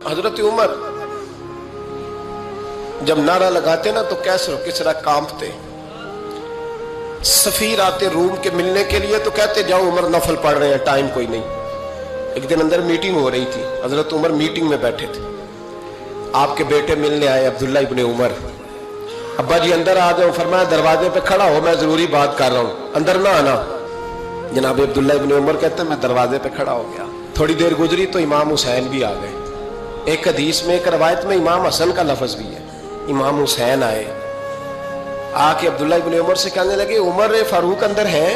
हजरत उमर जब नारा लगाते ना तो कैसर किसरा कांपते। सफीर आते रूम के मिलने के लिए तो कहते जाओ उमर नफल पढ़ रहे हैं, टाइम कोई नहीं। एक दिन अंदर मीटिंग हो रही थी, हजरत उमर मीटिंग में बैठे थे। आपके बेटे मिलने आए अब्दुल्ला इब्ने उमर। अब्बा जी अंदर आ जाओ, फरमाया दरवाजे पे खड़ा हो, मैं जरूरी बात कर रहा हूँ, अंदर ना आना। जनाब अब्दुल्ला इब्ने उमर कहते हैं मैं दरवाजे पे खड़ा हो गया। थोड़ी देर गुजरी तो इमाम हुसैन भी आ गए। एक हदीस में एक रवायत में इमाम हसन का लफ्ज भी है। इमाम हुसैन आए, आके अब्दुल्ला इब्ने उमर से कहने लगे उमर फारूक अंदर है?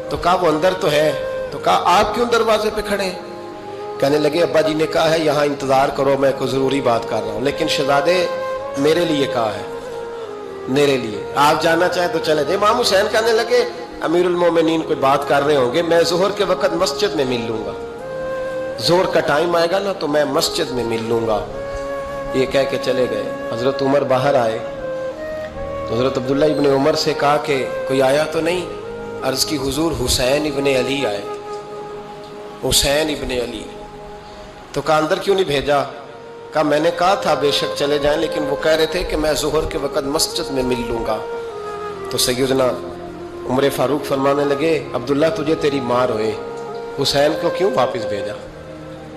तो कहा वो अंदर तो है। तो कहा आप क्यों दरवाजे पे खड़े? कहने लगे अब्बा जी ने कहा है यहाँ इंतजार करो, मैं कोई जरूरी बात कर रहा हूँ, लेकिन शहजादे मेरे लिए कहा है, मेरे लिए आप जाना चाहे तो चले जाए। इमाम हुसैन कहने लगे अमीरुल मोमिनीन कोई बात कर रहे होंगे, मैं जोहर के वक्त मस्जिद में मिल लूंगा, जोहर का टाइम आएगा ना तो मैं मस्जिद में मिल लूंगा। ये कह के चले गए। हजरत उमर बाहर आए तो हजरत अब्दुल्ला इब्ने उमर से कहा कि कोई आया तो नहीं? अर्ज की हुजूर हुसैन इब्ने अली आए, हुसैन इब्ने अली। तो कहा अंदर क्यों नहीं भेजा? कहा मैंने कहा था बेशक चले जाएं, लेकिन वो कह रहे थे कि मैं जोहर के वक्त मस्जिद में मिल लूंगा। तो सैयदना उमर फारूक फरमाने लगे अब्दुल्ला तुझे तेरी माँ रोए, हुसैन को क्यों वापस भेजा?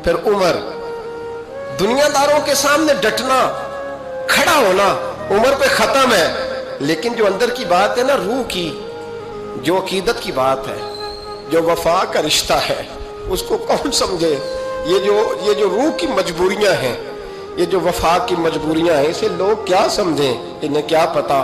फिर उमर दुनियादारों के सामने डटना, खड़ा होना उमर पे खत्म है, लेकिन जो अंदर की बात है ना, रूह की, जो अकीदत की बात है, जो वफा का रिश्ता है, उसको कौन समझे? ये जो रूह की मजबूरियां हैं, ये जो वफा की मजबूरियां हैं, इसे लोग क्या समझें? इन्हें क्या पता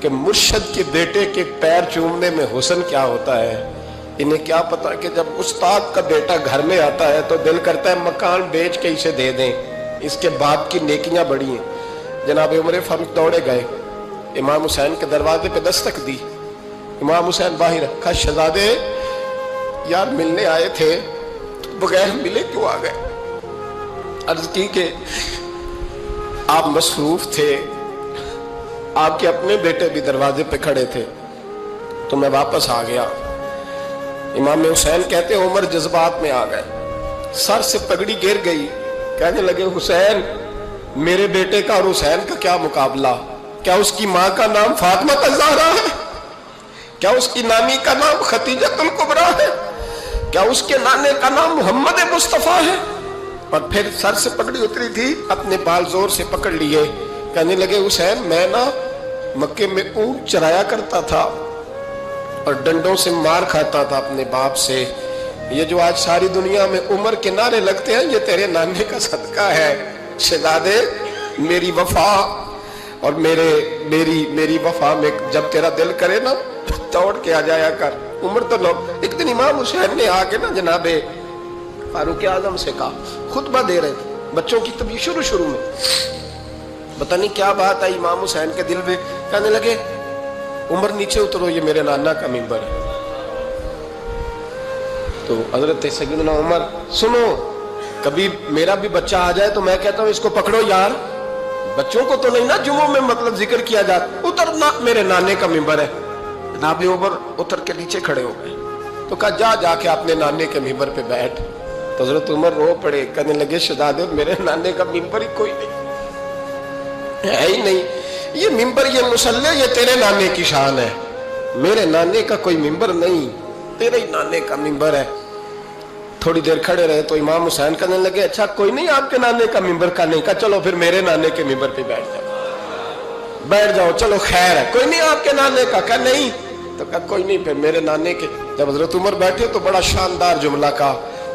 कि मुर्शद के बेटे के पैर चूमने में हुस्न क्या होता है? इन्हें क्या पता कि जब उस्ताद का बेटा घर में आता है तो दिल करता है मकान बेच के इसे दे दें, इसके बाप की नेकियां बड़ी हैं। जनाब उमर फारूक दौड़े गए, इमाम हुसैन के दरवाजे पे दस्तक दी। इमाम हुसैन बाहर रखा, शहजादे यार मिलने आए थे, बगैर मिले क्यों आ गए? अर्ज की कि आप मसरूफ थे, आपके अपने बेटे भी दरवाजे पे खड़े थे, तो मैं वापस आ गया। इमाम हुसैन कहते उमर जज्बात में आ गए, सर से पगड़ी गिर गई। कहने लगे हुसैन मेरे बेटे का और हुसैन का क्या मुकाबला? क्या उसकी माँ का नाम फातिमा ज़हरा है? क्या उसकी नानी का नाम खतीजतुल कुबरा है? क्या उसके नाने का नाम मोहम्मद मुस्तफा है? और फिर सर से पगड़ी उतरी थी, अपने बाल जोर से पकड़ लिए। कहने लगे हुसैन मैं ना मक्के में ऊंट चराया करता था और डंडों से मार खाता था अपने बाप से। ये जो आज सारी दुनिया में उमर के नारे लगते हैं, ये तेरे नाने का सदका है। शहजादे मेरी वफा और मेरी वफा में जब तेरा दिल करे ना दौड़ के आ जाया कर। उमर तो लोग, एक दिन इमाम हुसैन ने आके ना जनाबे फारूक आजम से कहा, खुतबा दे रहे थे बच्चों की तभी शुरू में, पता नहीं क्या बात आई इमाम हुसैन के दिल में। कहने लगे उमर नीचे उतरो, ये मेरे नाना का मिंबर है। तो हजरत सैयदना उमर सुनो, कभी मेरा भी बच्चा आ जाए तो मैं कहता हूँ इसको पकड़ो यार, बच्चों को तो नहीं ना जुम्मों में मतलब जिक्र किया जाता, उतरना मेरे नाने का मिंबर है। जनाब उमर उतर के नीचे खड़े हो गए। तो कहा जाके अपने नाने के मिंबर पे बैठ। तो हजरत उमर रो पड़े, कहने लगे शहजादे मेरे नाने का मिंबर ही कोई नहीं है ही नहीं, ये मिंबर ये मुसल्ले ये तेरे नाने की शान है, मेरे नाने का कोई मिंबर नहीं, तेरे ही नाने का मिंबर है। थोड़ी देर खड़े रहे तो इमाम हुसैन कहने लगे अच्छा कोई नहीं आपके नाने का मिंबर का नहीं? कहा चलो फिर मेरे नाने के मिंबर पे बैठ जाओ, चलो खैर है, कोई नहीं आपके नाने का? कहा नहीं। तो कहा कोई नहीं फिर मेरे नाने के। जब हजरत उमर बैठे तो बड़ा शानदार जुमला का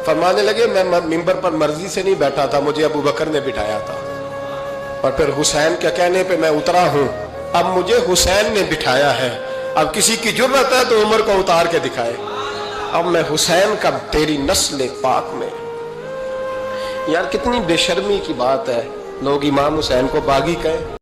फरमाने लगे मैं मिंबर पर मर्जी से नहीं बैठा था, मुझे अबू बकर ने बिठाया था, और फिर हुसैन के कहने पे मैं उतरा हूं, अब मुझे हुसैन ने बिठाया है। अब किसी की जुर्रत है तो उमर को उतार के दिखाए, अब मैं हुसैन का तेरी नस्ल पाक में। यार कितनी बेशर्मी की बात है, लोग इमाम हुसैन को बागी कहें।